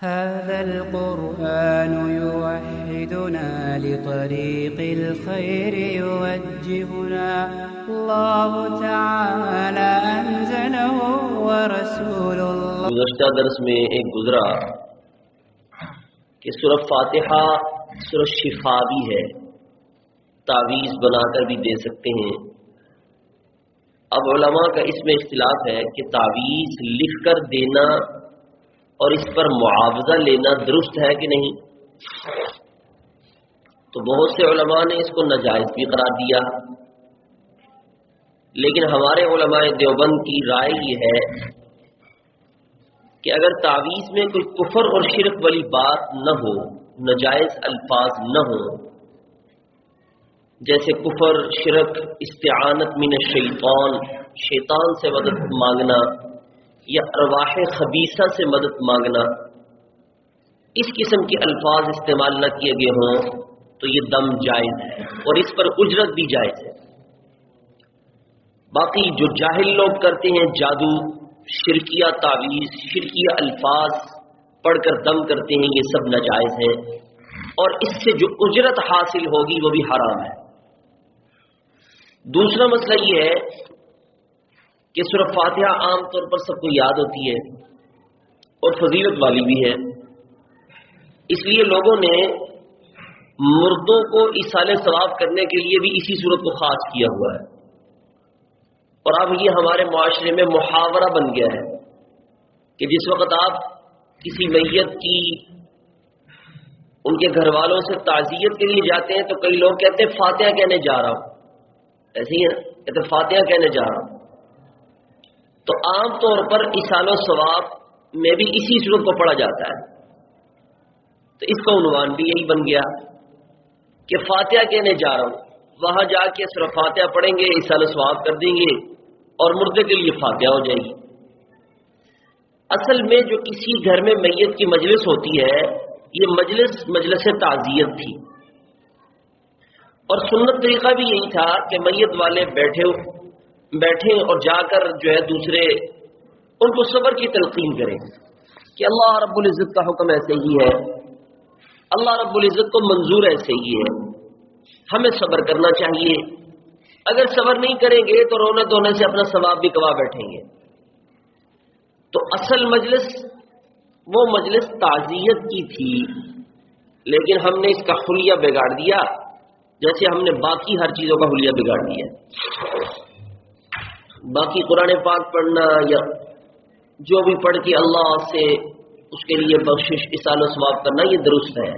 هذا القرآن يوحدنا لطريق الخير يوجهنا الله تعالى أنزله ورسول الله. گزشتہ درس میں ایک گزرا کہ سورہ فاتحہ سورہ شفا بھی ہے، تعویذ بنا کر بھی دے سکتے ہیں. اب علماء کا اس میں اختلاف ہے کہ تعویذ لکھ کر دینا اور اس پر معاوضہ لینا درست ہے کہ نہیں. تو بہت سے علماء نے اس کو ناجائز بھی قرار دیا، لیکن ہمارے علماء دیوبند کی رائے یہ ہے کہ اگر تعویذ میں کوئی کفر اور شرک والی بات نہ ہو، ناجائز الفاظ نہ ہو، جیسے کفر، شرک، استعانت من الشیطان، شیطان سے مدد مانگنا یا ارواح خبیثہ سے مدد مانگنا، اس قسم کے الفاظ استعمال نہ کیے گئے ہوں تو یہ دم جائز ہے اور اس پر اجرت بھی جائز ہے. باقی جو جاہل لوگ کرتے ہیں جادو، شرکیہ تعویذ، شرکیہ الفاظ پڑھ کر دم کرتے ہیں، یہ سب ناجائز ہیں اور اس سے جو اجرت حاصل ہوگی وہ بھی حرام ہے. دوسرا مسئلہ یہ ہے کہ سورہ فاتحہ عام طور پر سب کو یاد ہوتی ہے اور فضیلت والی بھی ہے، اس لیے لوگوں نے مردوں کو ایصال ثواب کرنے کے لیے بھی اسی سورت کو خاص کیا ہوا ہے. اور اب یہ ہمارے معاشرے میں محاورہ بن گیا ہے کہ جس وقت آپ کسی میت کی ان کے گھر والوں سے تعزیت کے لیے جاتے ہیں تو کئی لوگ کہتے ہیں فاتحہ کہنے جا رہا ہوں، ایسے ہی ہے، کہتے ہیں فاتحہ کہنے جا رہا ہوں. تو عام طور پر ایصال ثواب میں بھی اسی صورت کو پڑھا جاتا ہے، تو اس کا عنوان بھی یہی بن گیا کہ فاتحہ کہنے جا رہا ہوں، وہاں جا کے سورہ فاتحہ پڑھیں گے، ایصال ثواب کر دیں گے اور مردے کے لیے فاتحہ ہو جائے گی. اصل میں جو کسی گھر میں میت کی مجلس ہوتی ہے، یہ مجلس تعزیت تھی، اور سنت طریقہ بھی یہی تھا کہ میت والے بیٹھیں اور جا کر جو ہے دوسرے ان کو صبر کی تلقین کریں کہ اللہ رب العزت کا حکم ایسے ہی ہے، اللہ رب العزت کو منظور ایسے ہی ہے، ہمیں صبر کرنا چاہیے. اگر صبر نہیں کریں گے تو رونے دھونے سے اپنا ثواب بھی گوا بیٹھیں گے. تو اصل مجلس وہ مجلس تعزیت کی تھی، لیکن ہم نے اس کا حلیہ بگاڑ دیا جیسے ہم نے باقی ہر چیزوں کا حلیہ بگاڑ دیا. باقی قرآن پاک پڑھنا یا جو بھی پڑھ کے اللہ سے اس کے لیے بخشش، ایصال و ثواب کرنا یہ درست ہے،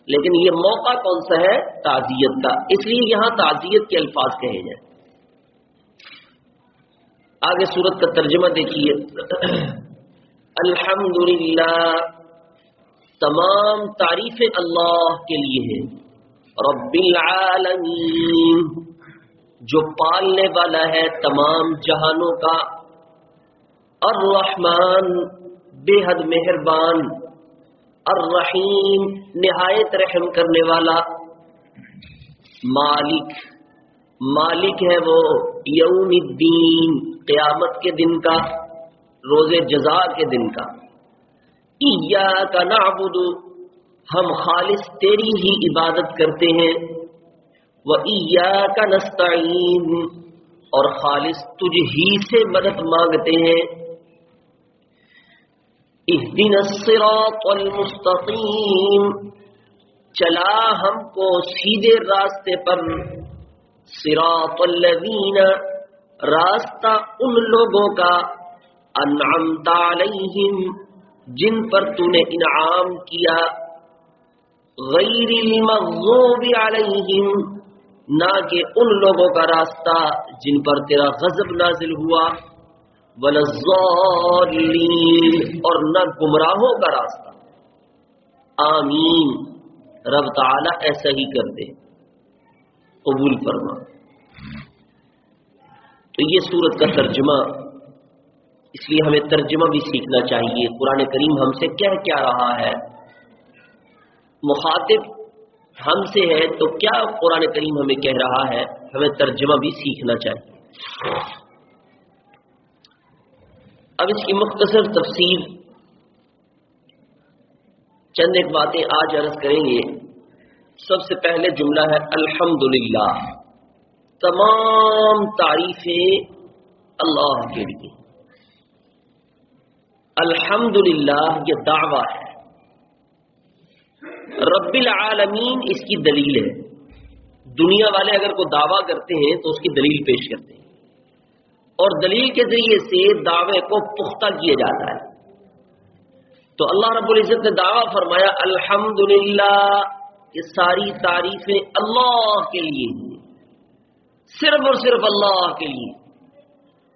لیکن یہ موقع کون سا ہے؟ تعزیت کا، اس لیے یہاں تعزیت کے الفاظ کہے جائیں. آگے سورت کا ترجمہ دیکھیے. الحمدللہ، تمام تعریفیں اللہ کے لیے ہیں. رب العالمین، جو پالنے والا ہے تمام جہانوں کا. الرحمن، بے حد مہربان. الرحیم، نہایت رحم کرنے والا. مالک، مالک ہے وہ یوم الدین، قیامت کے دن کا، روز جزا کے دن کا. ایاک نعبد، ہم خالص تیری ہی عبادت کرتے ہیں. وَإِيَّاكَ نَسْتَعِينُ، اور خالص تجھ ہی سے مدد مانگتے ہیں. اهْدِنَا الصِّرَاطَ الْمُسْتَقِيمَ، چلا ہم کو سیدھے راستے پر. صراط الذین، راستہ ان لوگوں کا. انعمت علیہم، جن پر تو نے انعام کیا. غیر المغضوب علیہم، نہ کہ ان لوگوں کا راستہ جن پر تیرا غضب نازل ہوا. ولا الضالین، اور نہ گمراہوں کا راستہ. آمین، رب تعالی ایسا ہی کر دے، قبول فرما. تو یہ سورت کا ترجمہ، اس لیے ہمیں ترجمہ بھی سیکھنا چاہیے. قرآن کریم ہم سے کہہ کیا رہا ہے، مخاطب ہم سے ہے تو کیا قرآن کریم ہمیں کہہ رہا ہے، ہمیں ترجمہ بھی سیکھنا چاہیے. اب اس کی مختصر تفسیر چند ایک باتیں آج عرض کریں گے. سب سے پہلے جملہ ہے الحمدللہ. تمام تعریفیں اللہ کے لیے. الحمدللہ یہ دعویٰ ہے. رب العالمین اس کی دلیل ہے. دنیا والے اگر کوئی دعویٰ کرتے ہیں تو اس کی دلیل پیش کرتے ہیں اور دلیل کے ذریعے سے دعوے کو پختہ کیا جاتا ہے. تو اللہ رب العزت نے دعویٰ فرمایا الحمدللہ یہ ساری تعریفیں اللہ کے لیے ہیں, صرف اور صرف اللہ کے لیے.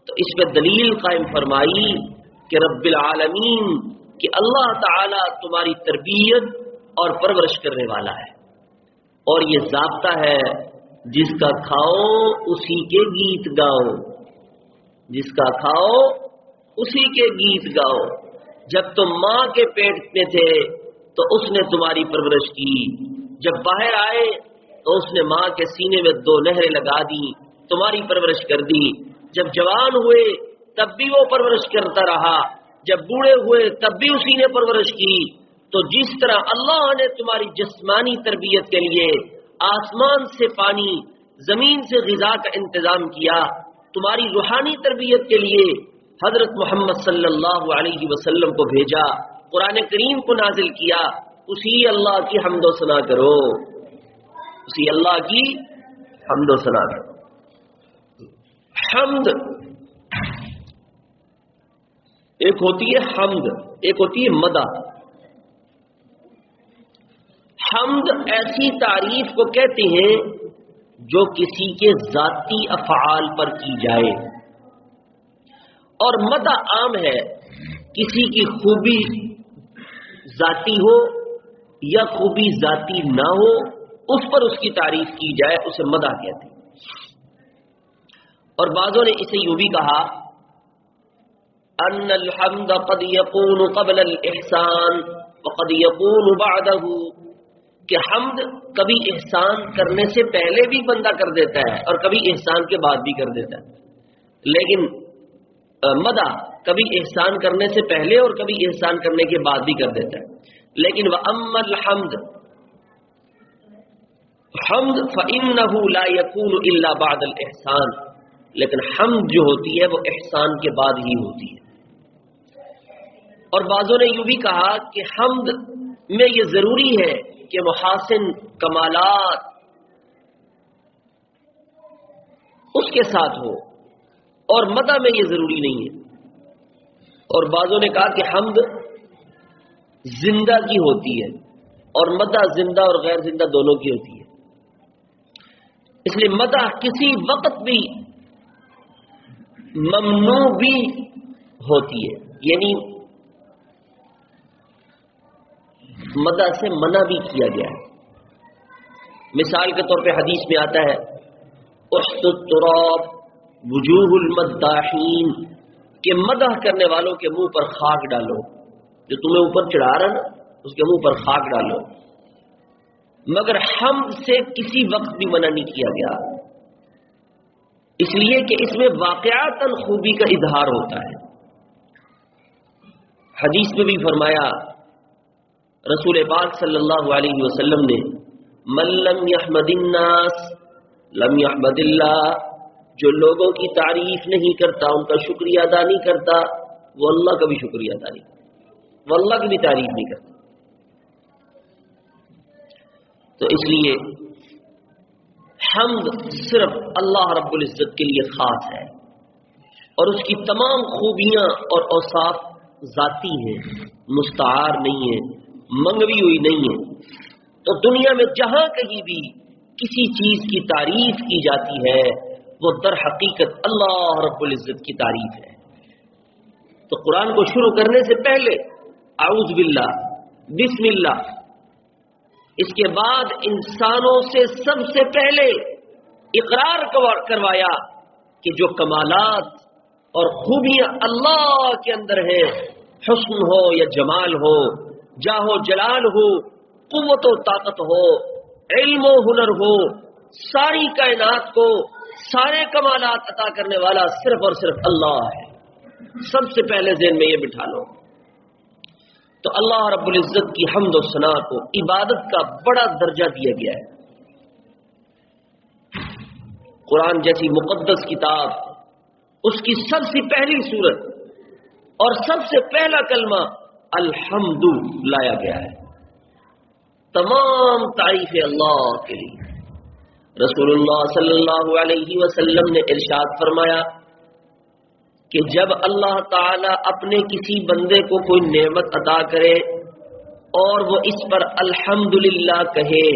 تو اس پہ دلیل قائم فرمائی کہ رب العالمین کہ اللہ تعالی تمہاری تربیت اور پرورش کرنے والا ہے, اور یہ ضابطہ ہے جس کا کھاؤ اسی کے گیت گاؤ. جس کا کھاؤ اسی کے گیت گاؤ. جب تم ماں کے پیٹ میں تھے تو اس نے تمہاری پرورش کی, جب باہر آئے تو اس نے ماں کے سینے میں 2 نہریں لگا دی, تمہاری پرورش کر دی. جب جوان ہوئے تب بھی وہ پرورش کرتا رہا, جب بوڑھے ہوئے تب بھی اسی نے پرورش کی. تو جس طرح اللہ نے تمہاری جسمانی تربیت کے لیے آسمان سے پانی, زمین سے غذا کا انتظام کیا, تمہاری روحانی تربیت کے لیے حضرت محمد صلی اللہ علیہ وسلم کو بھیجا, قرآن کریم کو نازل کیا, اسی اللہ کی حمد و ثنا کرو. اسی اللہ کی حمد و ثنا کرو. حمد ایک ہوتی ہے حمد, ایک ہوتی ہے مدح. حمد ایسی تعریف کو کہتے ہیں جو کسی کے ذاتی افعال پر کی جائے, اور مدح عام ہے کسی کی خوبی ذاتی ہو یا خوبی ذاتی نہ ہو, اس پر اس کی تعریف کی جائے, اسے مدح کہتے ہیں. اور بعضوں نے اسے یوں بھی کہا ان الحمد قد يكون قبل الاحسان وقد يكون بعده, کہ حمد کبھی احسان کرنے سے پہلے بھی بندہ کر دیتا ہے اور کبھی احسان کے بعد بھی کر دیتا ہے. لیکن مدح کبھی احسان کرنے سے پہلے اور کبھی احسان کرنے کے بعد بھی کر دیتا ہے. لیکن وَأَمَّا الْحَمْدُ حمد فَإِنَّهُ لَا يَكُونُ إِلَّا بَعْدَ الْإِحْسَانِ, لیکن حمد جو ہوتی ہے وہ احسان کے بعد ہی ہوتی ہے. اور بعضوں نے یوں بھی کہا کہ حمد میں یہ ضروری ہے کہ محاسن کمالات اس کے ساتھ ہو, اور مدح میں یہ ضروری نہیں ہے. اور بعضوں نے کہا کہ حمد زندہ کی ہوتی ہے اور مدح زندہ اور غیر زندہ دونوں کی ہوتی ہے. اس لیے مدح کسی وقت بھی ممنوع بھی ہوتی ہے, یعنی مدح سے منع بھی کیا گیا ہے. مثال کے طور پہ حدیث میں آتا ہے احصوا التراب وجوہ المداحین, کہ مدح کرنے والوں کے منہ پر خاک ڈالو, جو تمہیں اوپر چڑھا رہا نا اس کے منہ پر خاک ڈالو. مگر حمد سے کسی وقت بھی منع نہیں کیا گیا, اس لیے کہ اس میں واقعاتاً خوبی کا اظہار ہوتا ہے. حدیث میں بھی فرمایا رسول پاک صلی اللہ علیہ وسلم نے من لم يحمد الناس لم يحمد اللہ, جو لوگوں کی تعریف نہیں کرتا, ان کا شکریہ ادا نہیں کرتا, وہ اللہ کا بھی شکریہ ادا نہیں کرتا, وہ اللہ کی بھی تعریف نہیں کرتا. تو اس لیے حمد صرف اللہ رب العزت کے لیے خاص ہے, اور اس کی تمام خوبیاں اور اوصاف ذاتی ہیں, مستعار نہیں ہے, منگوی ہوئی نہیں ہے. تو دنیا میں جہاں کہیں بھی کسی چیز کی تعریف کی جاتی ہے وہ در حقیقت اللہ رب العزت کی تعریف ہے. تو قرآن کو شروع کرنے سے پہلے اعوذ باللہ, بسم اللہ, اس کے بعد انسانوں سے سب سے پہلے اقرار کروایا کہ جو کمالات اور خوبیاں اللہ کے اندر ہیں, حسن ہو یا جمال ہو, جاہ و جلال ہو, قوت و طاقت ہو, علم و ہنر ہو, ساری کائنات کو سارے کمالات عطا کرنے والا صرف اور صرف اللہ ہے. سب سے پہلے ذہن میں یہ بٹھا لو. تو اللہ رب العزت کی حمد و ثنا کو عبادت کا بڑا درجہ دیا گیا ہے. قرآن جیسی مقدس کتاب، اس کی سب سے پہلی سورت اور سب سے پہلا کلمہ الحمد لایا گیا ہے. تمام تعریف اللہ کے لیے. رسول اللہ صلی اللہ علیہ وسلم نے ارشاد فرمایا کہ جب اللہ تعالی اپنے کسی بندے کو کوئی نعمت عطا کرے اور وہ اس پر الحمدللہ کہے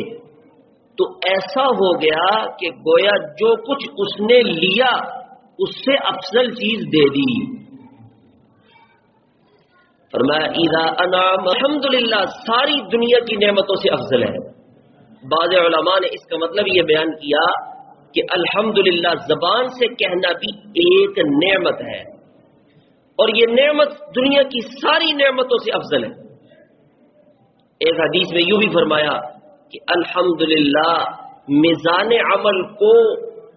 تو ایسا ہو گیا کہ گویا جو کچھ اس نے لیا اس سے افضل چیز دے دی. فرمایا اذا انعم الحمدللہ ساری دنیا کی نعمتوں سے افضل ہے. بعض علماء نے اس کا مطلب یہ بیان کیا کہ الحمدللہ زبان سے کہنا بھی ایک نعمت ہے اور یہ نعمت دنیا کی ساری نعمتوں سے افضل ہے. ایک حدیث میں یوں بھی فرمایا کہ الحمدللہ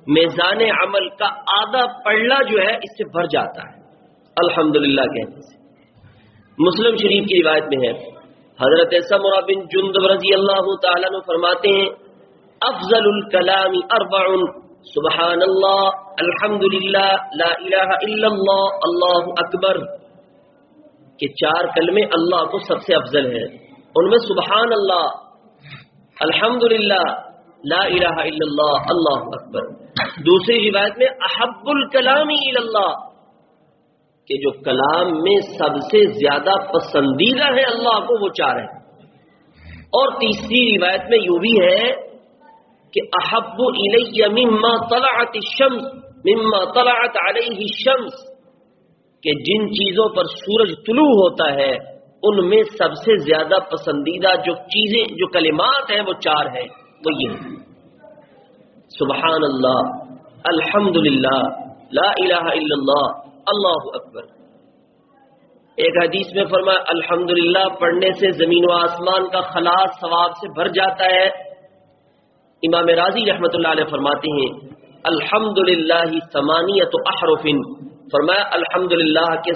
میزان عمل کا آدھا پلڑا جو ہے اس سے بھر جاتا ہے الحمدللہ کہنے سے. مسلم شریف کی روایت میں ہے حضرت سمرہ بن جندب رضی اللہ تعالیٰ عنہ فرماتے ہیں افضل الکلام اربع سبحان اللہ الحمدللہ لا الہ الا اللہ اللہ اکبر کہ 4 کلمے اللہ کو سب سے افضل ہیں. ان میں سبحان اللہ، الحمدللہ، لا الہ الا اللہ، اللہ اکبر. دوسری روایت میں احب الکلام الی اللہ کہ جو کلام میں سب سے زیادہ پسندیدہ ہے اللہ کو وہ 4 ہیں. اور تیسری روایت میں یوں بھی ہے کہ احب الی مما طلعت الشمس مما طلعت علیہ الشمس کہ جن چیزوں پر سورج طلوع ہوتا ہے ان میں سب سے زیادہ پسندیدہ جو چیزیں جو کلمات ہیں وہ 4 ہیں. وہ یہ سبحان اللہ، الحمدللہ، لا الہ الا اللہ، اللہ اکبر. ایک حدیث میں فرمایا الحمدللہ پڑھنے سے زمین و آسمان کا خلا ثواب سے بھر جاتا ہے. امام راضی رحمۃ اللہ علیہ فرماتے ہیں الحمدللہ ثمانیۃ احرف فرمایا الحمدللہ کے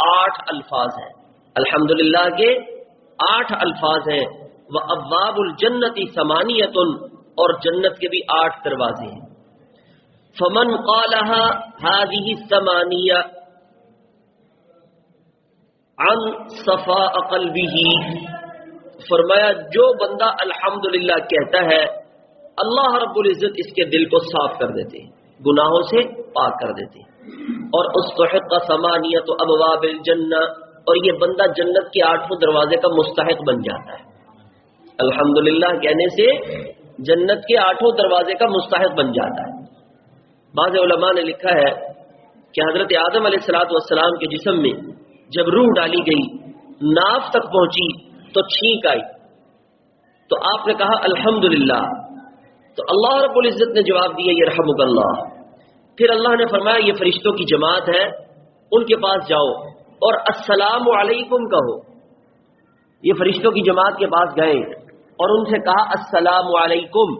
8 الفاظ ہیں. الحمدللہ کے 8 الفاظ ہیں. وابواب الجنت ثمانیۃ اور جنت کے بھی 8 دروازے ہیں. فمن قالها هذه الثمانية عن صفاء قلبه فرمایا جو بندہ الحمدللہ کہتا ہے اللہ رب العزت اس کے دل کو صاف کر دیتے ہیں، گناہوں سے پاک کر دیتے ہیں. اور استحق ثمانیۃ ابواب الجنہ اور یہ بندہ جنت کے 8 دروازے کا مستحق بن جاتا ہے. الحمدللہ کہنے سے جنت کے 8 دروازے کا مستحق بن جاتا ہے. بعض علماء نے لکھا ہے کہ حضرت آدم علیہ السلام کے جسم میں جب روح ڈالی گئی ناف تک پہنچی تو چھینک آئی تو آپ نے کہا الحمدللہ تو اللہ رب العزت نے جواب دیا یرحمک اللہ. پھر اللہ نے فرمایا یہ فرشتوں کی جماعت ہے ان کے پاس جاؤ اور السلام علیکم کہو. یہ فرشتوں کی جماعت کے پاس گئے اور ان سے کہا السلام علیکم.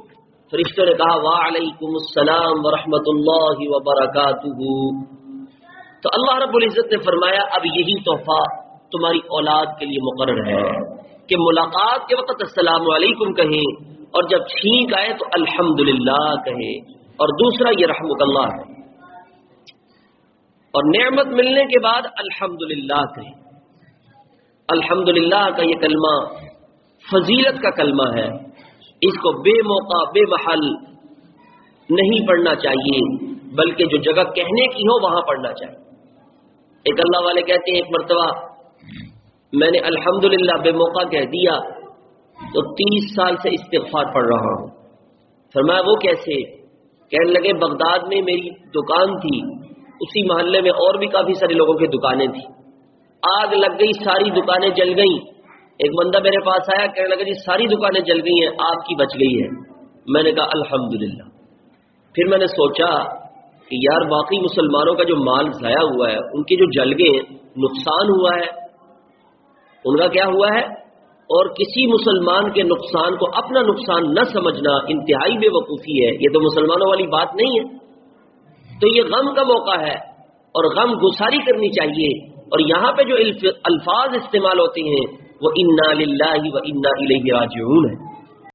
فرشتوں نے کہا وعلیکم السلام ورحمۃ اللہ وبرکاتہ. تو اللہ رب العزت نے فرمایا اب یہی تحفہ تمہاری اولاد کے لیے مقرر ہے کہ ملاقات کے وقت السلام علیکم کہیں اور جب چھینک آئے تو الحمدللہ کہیں. اور دوسرا یہ رحمک اللہ ہے اور نعمت ملنے کے بعد الحمدللہ کہیں. الحمدللہ کا یہ کلمہ فضیلت کا کلمہ ہے. اس کو بے موقع بے محل نہیں پڑھنا چاہیے بلکہ جو جگہ کہنے کی ہو وہاں پڑھنا چاہیے. ایک اللہ والے کہتے ہیں ایک مرتبہ میں نے الحمدللہ بے موقع کہہ دیا تو 30 سال سے استغفار پڑھ رہا ہوں. فرمایا وہ کیسے؟ کہنے لگے بغداد میں میری دکان تھی، اسی محلے میں اور بھی کافی سارے لوگوں کی دکانیں تھیں. آگ لگ گئی، ساری دکانیں جل گئیں. ایک بندہ میرے پاس آیا کہنے لگا جی ساری دکانیں جل گئی ہیں آپ کی بچ گئی ہے. میں نے کہا الحمدللہ. پھر میں نے سوچا کہ یار باقی مسلمانوں کا جو مال ضائع ہوا ہے ان کے جو جل گئے نقصان ہوا ہے، ان کا کیا ہوا ہے؟ اور کسی مسلمان کے نقصان کو اپنا نقصان نہ سمجھنا انتہائی بے وقوفی ہے. یہ تو مسلمانوں والی بات نہیں ہے. تو یہ غم کا موقع ہے اور غم گساری کرنی چاہیے. اور یہاں پہ جو الفاظ استعمال ہوتے ہیں وہ انا للہ و انا الیہ راجعون ہے.